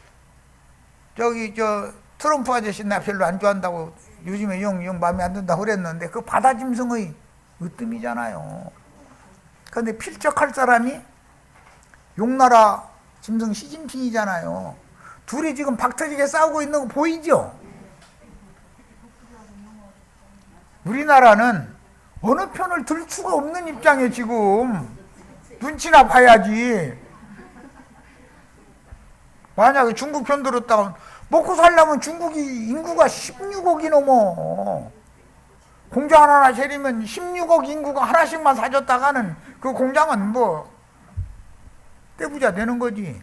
트럼프 아저씨 나 별로 안 좋아한다고 요즘에 영 마음에 안 든다고 그랬는데 그 바다 짐승의 으뜸이잖아요. 그런데 필적할 사람이 용나라 짐승 시진핑이잖아요. 둘이 지금 박터지게 싸우고 있는 거 보이죠? 우리나라는 어느 편을 들 수가 없는 입장에 지금 눈치나 봐야지. 만약에 중국 편 들었다가 먹고 살려면 중국이 인구가 16억이 넘어. 공장 하나 차리면 16억 인구가 하나씩만 사줬다가는 그 공장은 뭐 떼부자 되는 거지.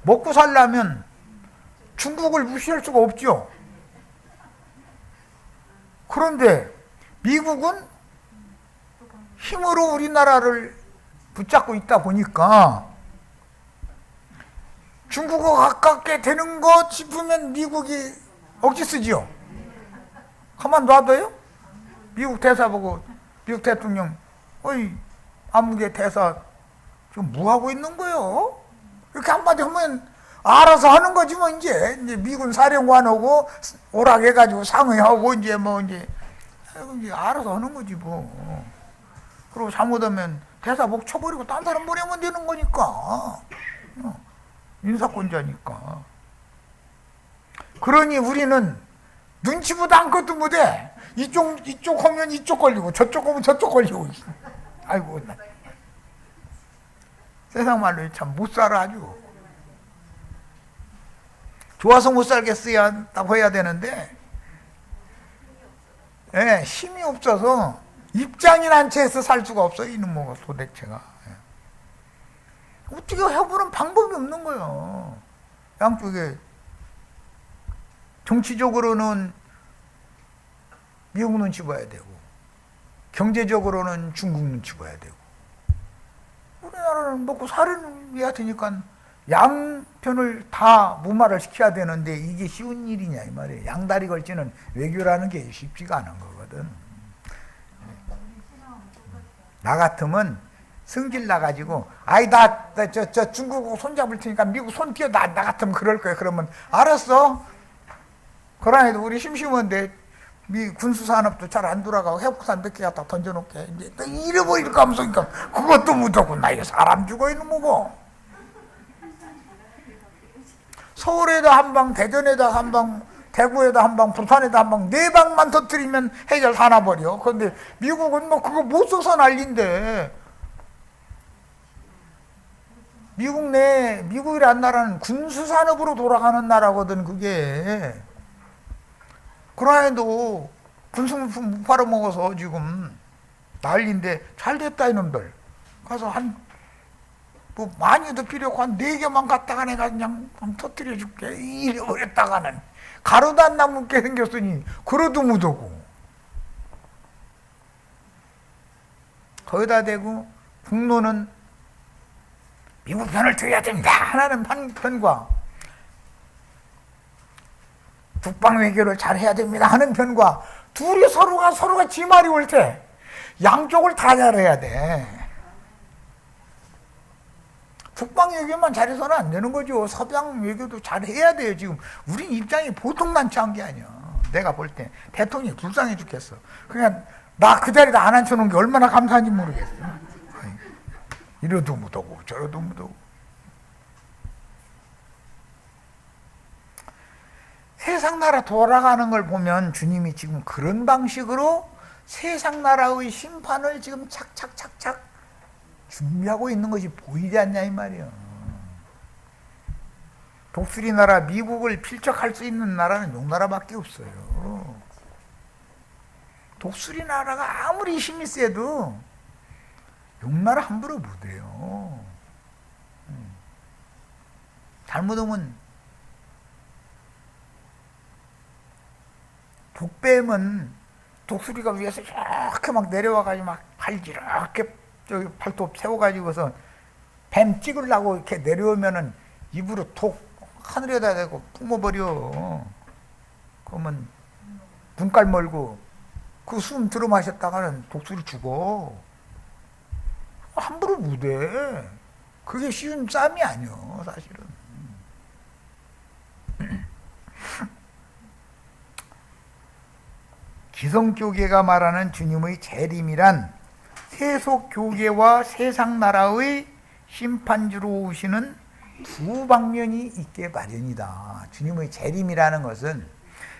먹고 살려면 중국을 무시할 수가 없죠. 그런데 미국은 힘으로 우리나라를 붙잡고 있다 보니까 중국어 가깝게 되는 것 싶으면 미국이 억지 쓰지요. 가만 놔둬요? 미국 대사 보고 미국 대통령 어이 아무개 대사 지금 뭐 하고 있는 거요? 이렇게 한마디 하면 알아서 하는 거지 뭐. 이제 미군 사령관하고 오락해가지고 상의하고 이제 알아서 하는 거지 뭐. 그리고 잘못하면 대사복 쳐버리고 딴 사람 보내면 되는 거니까. 인사권자니까. 그러니 우리는 눈치보다 아무것도 못해. 이쪽 하면 이쪽 걸리고 저쪽 하면 저쪽 걸리고. 아이고 세상 말로 참 못 살아 아주. 좋아서 못 살겠어야다고 해야 되는데 힘이 없어서 입장이 난 채에서 살 수가 없어 이놈의 도대체가. 어떻게 해보는 방법이 없는 거예요. 양쪽에 정치적으로는 미국 눈치 봐야 되고 경제적으로는 중국 눈치 봐야 되고 우리나라는 먹고 살아야 되니까 양편을 다 무마를 시켜야 되는데 이게 쉬운 일이냐 이 말이에요. 양다리 걸치는 외교라는 게 쉽지가 않은 거거든. 나 같으면 성질 나가지고 아이 저 중국 손잡을 테니까 미국 손 띄워 나 같으면 그럴 거야. 그러면 알았어. 그러나도 우리 심심한데 미 군수산업도 잘 안 돌아가고 해국산 몇 개 갖다 던져놓게 이제 잃어버릴까 하면서 그것도 못하고 나 이거 사람 죽어 있는 거고. 서울에다 한 방, 대전에다 한 방, 대구에다 한 방, 부산에다 한 방, 4방만 터뜨리면 해결 다 나버려. 그런데 미국은 뭐 그거 못 써서 난리인데 미국이란 나라는 군수산업으로 돌아가는 나라거든 그게. 그러나도 군수물품 못 팔아먹어서 지금 난리인데 잘 됐다 이놈들. 가서 뭐 많이도 필요 없고 한 4개만 갖다가 내가 그냥 터뜨려 줄게 이래버렸다가는 가루도 안 남게 생겼으니 그러도 못하고 거기다 대고 북로는 미국 편을 들어야 됩니다 하나는 편과 국방 외교를 잘 해야 됩니다 하는 편과 둘이 서로가 지 말이 올 때 양쪽을 다 잘해야 돼. 국방 외교만 잘해서는 안 되는 거죠. 서방 외교도 잘해야 돼요. 지금 우린 입장이 보통 난처한 게 아니야. 내가 볼 때 대통령이 불쌍해 죽겠어. 그냥 나 그 자리에다 안 앉혀놓은 게 얼마나 감사한지 모르겠어. 이러도 못하고 저러도 못하고. 세상 나라 돌아가는 걸 보면 주님이 지금 그런 방식으로 세상 나라의 심판을 지금 착착착착 준비하고 있는 것이 보이지 않냐 이 말이에요. 독수리 나라 미국을 필적할 수 있는 나라는 용나라밖에 없어요. 독수리 나라가 아무리 힘이 세도 용나라 함부로 못해요. 잘못하면 독뱀은 독수리가 위에서 이렇게 막 내려와가지고 막 발질 이렇게 저기 발톱 세워가지고서 뱀 찍으려고 이렇게 내려오면은 입으로 톡 하늘에다 대고 뿜어버려. 그러면 눈깔 멀고 그 숨 들어 마셨다가는 독수리 죽어. 함부로 못해. 그게 쉬운 싸움이 아니요, 사실은. 기성교계가 말하는 주님의 재림이란 세속교계와 세상나라의 심판주로 오시는 두 방면이 있게 마련이다. 주님의 재림이라는 것은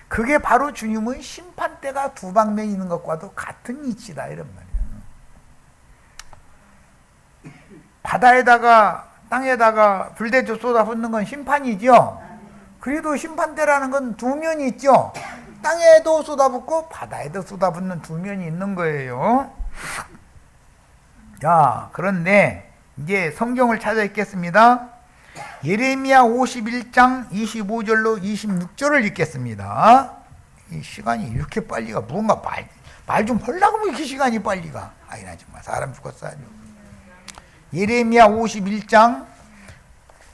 그게 바로 주님의 심판대가 두 방면이 있는 것과도 같은 이치다, 이런 말이에요. 바다에다가 땅에다가 불대조 쏟아붓는 건 심판이죠. 그래도 심판대라는 건 두 면이 있죠. 땅에도 쏟아붓고 바다에도 쏟아붓는 두 면이 있는 거예요. 자, 그런데 이제 성경을 찾아 읽겠습니다. 예레미야 51장 25절로 26절을 읽겠습니다. 이 시간이 이렇게 빨리 가. 무언가 말 좀 하려고 하면 이렇게 시간이 빨리 가. 아이나 정말 사람 죽었어 아주. 예레미야 51장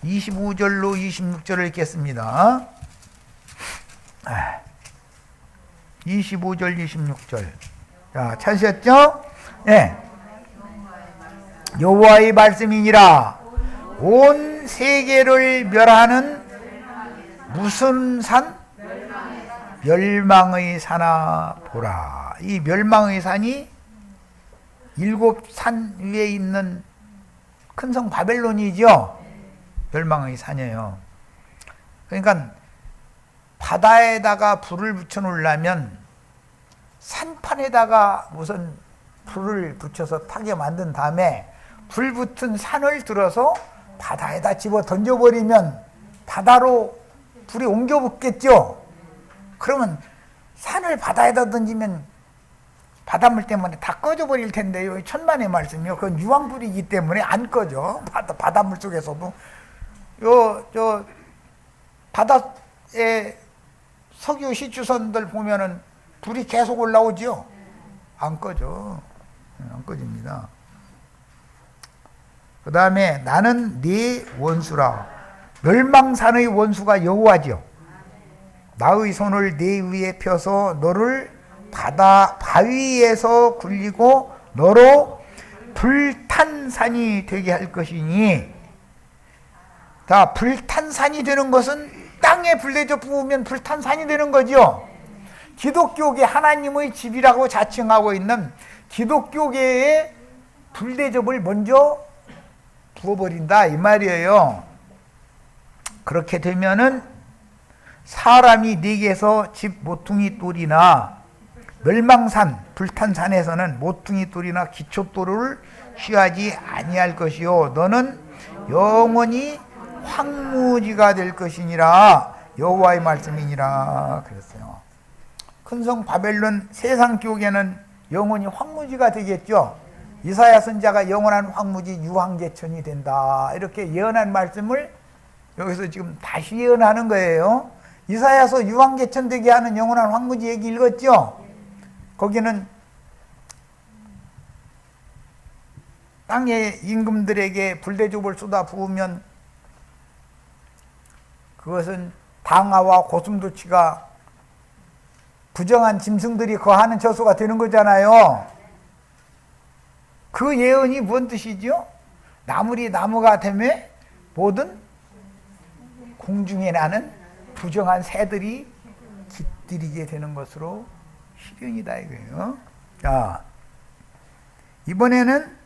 25절로 26절을 읽겠습니다. 25절 26절. 자, 찾으셨죠? 네. 여호와의 말씀이니라. 온 세계를 멸하는 무슨 산? 멸망의 산아 보라. 이 멸망의 산이 7산 위에 있는 큰 성 바벨론이죠. 멸망의 산이에요. 그러니까 바다에다가 불을 붙여 놓으려면 산판에다가 무슨 불을 붙여서 타게 만든 다음에 불 붙은 산을 들어서 바다에다 집어 던져버리면 바다로 불이 옮겨 붙겠죠. 그러면 산을 바다에다 던지면 바닷물 때문에 다 꺼져버릴 텐데요. 천만의 말씀이요. 그건 유황불이기 때문에 안 꺼져. 바닷물 속에서도. 바다에 석유 시추선들 보면은 불이 계속 올라오죠. 안 꺼져. 안 꺼집니다. 그 다음에 나는 네 원수라. 멸망산의 원수가 여호와죠. 나의 손을 네 위에 펴서 너를 바위에서 굴리고 너로 불탄 산이 되게 할 것이니. 자, 불탄 산이 되는 것은 땅에 불대접 부으면 불탄 산이 되는 거죠. 기독교계 하나님의 집이라고 자칭하고 있는 기독교계에 불대접을 먼저 부어버린다, 이 말이에요. 그렇게 되면은 사람이 네게서 집 모퉁이 돌이나 멸망산 불탄 산에서는 모퉁이 돌이나 기초돌을 취하지 아니할 것이요 너는 영원히 황무지가 될 것이니라. 여호와의 말씀이니라 그랬어요. 큰성 바벨론 세상 교계는 영원히 황무지가 되겠죠. 이사야 선지자가 영원한 황무지 유황제천이 된다, 이렇게 예언한 말씀을 여기서 지금 다시 예언하는 거예요. 이사야서 유황제천 되게 하는 영원한 황무지 얘기 읽었죠? 거기는 땅의 임금들에게 불대접을 쏟아 부으면 그것은 당하와 고슴도치가 부정한 짐승들이 거하는 처소가 되는 거잖아요. 그 예언이 뭔 뜻이죠? 나물이 나무가 되매 모든 공중에 나는 부정한 새들이 깃들이게 되는 것으로 실현이다 이거예요. 자, 이번에는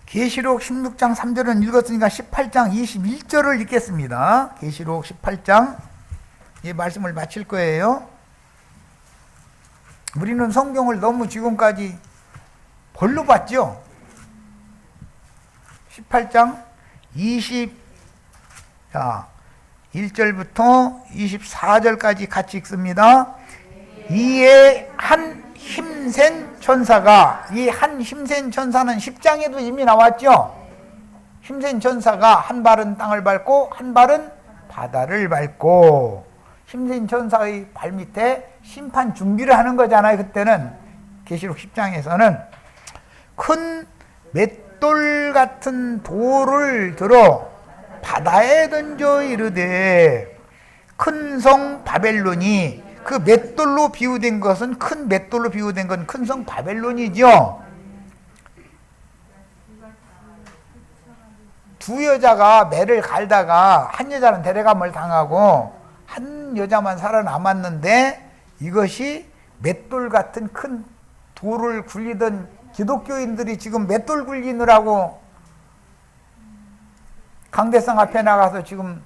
계시록 16장 3절은 읽었으니까 18장 21절을 읽겠습니다. 계시록 18장 이 말씀을 마칠 거예요. 우리는 성경을 너무 지금까지 벌로 봤죠. 18장 1절부터 24절까지 같이 읽습니다. 이에 한 힘센 천사가, 이 한 힘센 천사는 10장에도 이미 나왔죠. 힘센 천사가 한 발은 땅을 밟고 한 발은 바다를 밟고, 힘센 천사의 발밑에 심판 준비를 하는 거잖아요. 그때는 계시록 10장에서는 큰 맷돌 같은 돌을 들어 바다에 던져 이르되 큰 성 바벨론이 그 맷돌로 비유된 것은 큰 맷돌로 비유된 건 큰 성 바벨론이죠. 두 여자가 매를 갈다가 한 여자는 데려감을 당하고 한 여자만 살아남았는데 이것이 맷돌 같은 큰 돌을 굴리던 기독교인들이 지금 맷돌 굴리느라고 강대상 앞에 나가서 지금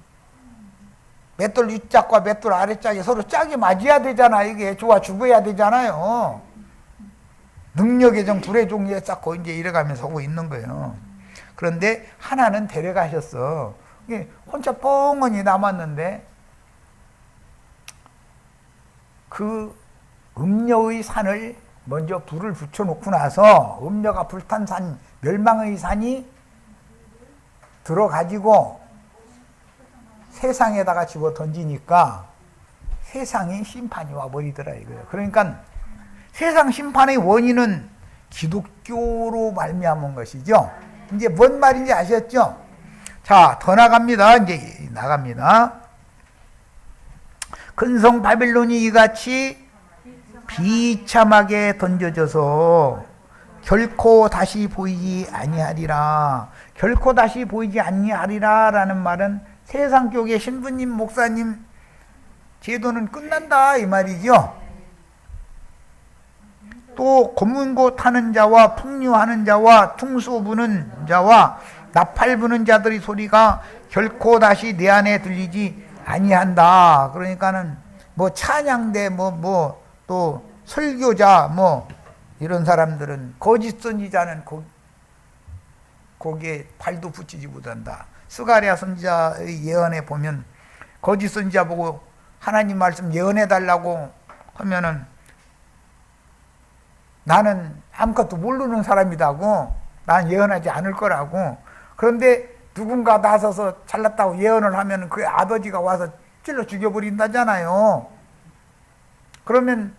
맷돌 윗짝과 맷돌 아랫짝이 서로 짝이 맞아야 되잖아. 이게 좋아 죽어야 되잖아요. 능력의 정 둘의 종류에 쌓고 이제 이래가면서 하고 있는 거예요. 그런데 하나는 데려가셨어. 이게 혼자 뻥하니 남았는데 그 음녀의 산을 먼저 불을 붙여놓고 나서 음녀가 불탄 산, 멸망의 산이 들어가지고 세상에다가 집어 던지니까 세상에 심판이 와버리더라 이거예요. 그러니까 세상 심판의 원인은 기독교로 말미암은 것이죠. 이제 뭔 말인지 아셨죠? 자, 더 나갑니다. 이제 나갑니다. 근성 바벨론이 이같이 비참하게 던져져서 결코 다시 보이지 아니하리라. 결코 다시 보이지 아니하리라 라는 말은 세상 쪽에 신부님, 목사님 제도는 끝난다 이 말이죠. 또 고문고 타는 자와 풍류하는 자와 퉁소 부는 자와 나팔 부는 자들의 소리가 결코 다시 내 안에 들리지 아니한다. 그러니까는 뭐 찬양대 또 설교자 이런 사람들은 거짓 선지자는 거기에 발도 붙이지 못한다. 스가랴 선지자의 예언에 보면 거짓 선지자 보고 하나님 말씀 예언해 달라고 하면은 나는 아무것도 모르는 사람이라고, 난 예언하지 않을 거라고. 그런데 누군가 나서서 잘났다고 예언을 하면 그 아버지가 와서 찔러 죽여버린다잖아요. 그러면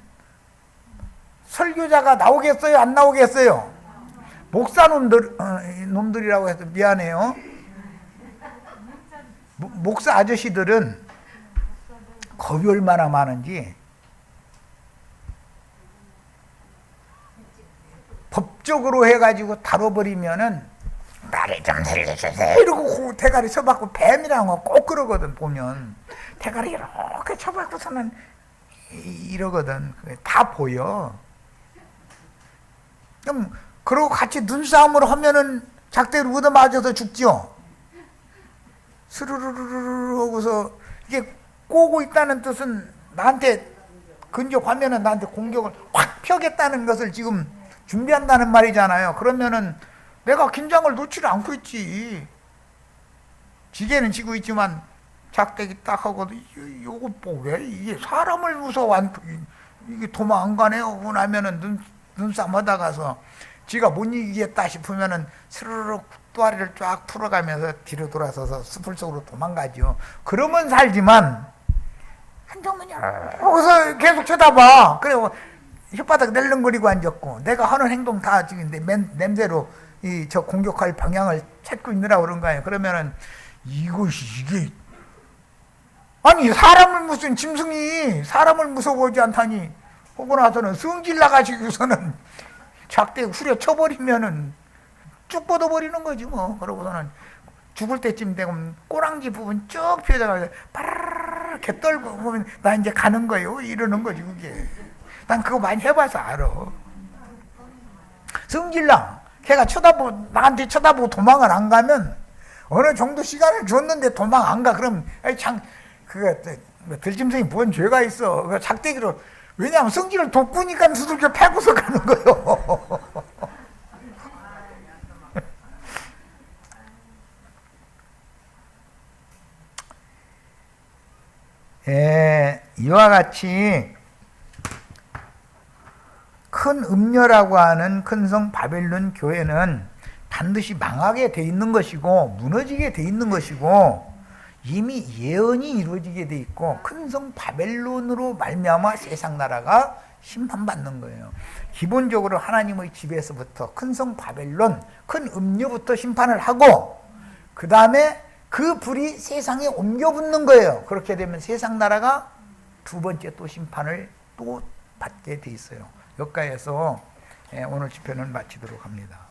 설교자가 나오겠어요? 안 나오겠어요? 놈들이라고 해서 미안해요. 목사 아저씨들은 겁이 얼마나 많은지 법적으로 해가지고 다뤄버리면은 나를 좀 살려주세요 이러고 대가리 쳐박고 뱀이라는 거 꼭 그러거든. 보면 대가리 이렇게 쳐박고서는 이러거든. 다 보여. 그럼 그러고 같이 눈싸움을 하면은 작대로 얻어맞아서 죽죠. 스르르르르 하고서 이게 꼬고 있다는 뜻은 나한테 근접하면은 나한테 공격을 확 펴겠다는 것을 지금 준비한다는 말이잖아요. 그러면은 내가 긴장을 놓지 않고 있지. 지게는 지고 있지만 작대기 딱 하고도 요거 왜 이게 사람을 무서워 이게 도망 안 가네 하고 나면은 눈싸움 하다 가서 지가 못 이기겠다 싶으면은 스르륵 또아리를 쫙 풀어가면서 뒤로 돌아서서 숲을 속으로 도망가죠. 그러면 살지만 한정문이 거기서 계속 쳐다봐. 그래 혓바닥 낼름거리고 앉았고 내가 하는 행동 다 지금 냄새로 저 공격할 방향을 찾고 있느라 그런 거예요. 그러면은 이게 아니 사람을 무슨 짐승이 사람을 무서워하지 않다니 하고 나서는 성질 나가지고서는 작대 후려쳐버리면은 쭉 뻗어버리는 거지 뭐. 그러고서는 죽을 때쯤 되면 꼬랑지 부분 쭉 펴져가지고 파라라라 이렇게 떨고 보면 나 이제 가는 거예요 이러는 거지 그게. 난 그거 많이 해봐서 알아. 성질나 걔가 나한테 쳐다보고 도망을 안 가면 어느 정도 시간을 줬는데 도망 안 가. 그럼 그거 들짐승이 뭔 죄가 있어. 그 작대기로. 왜냐하면 성질을 돋구니까 두들겨 패고서 가는 거요. 이와 같이 큰 음녀라고 하는 큰성 바벨론 교회는 반드시 망하게 돼 있는 것이고 무너지게 돼 있는 것이고 이미 예언이 이루어지게 돼 있고 큰성 바벨론으로 말미암아 세상 나라가 심판받는 거예요. 기본적으로 하나님의 집에서부터 큰성 바벨론, 큰 음녀부터 심판을 하고 그 다음에 그 불이 세상에 옮겨 붙는 거예요. 그렇게 되면 세상 나라가 두 번째 또 심판을 또 받게 돼 있어요. 여기까지해서 오늘 집회는 마치도록 합니다.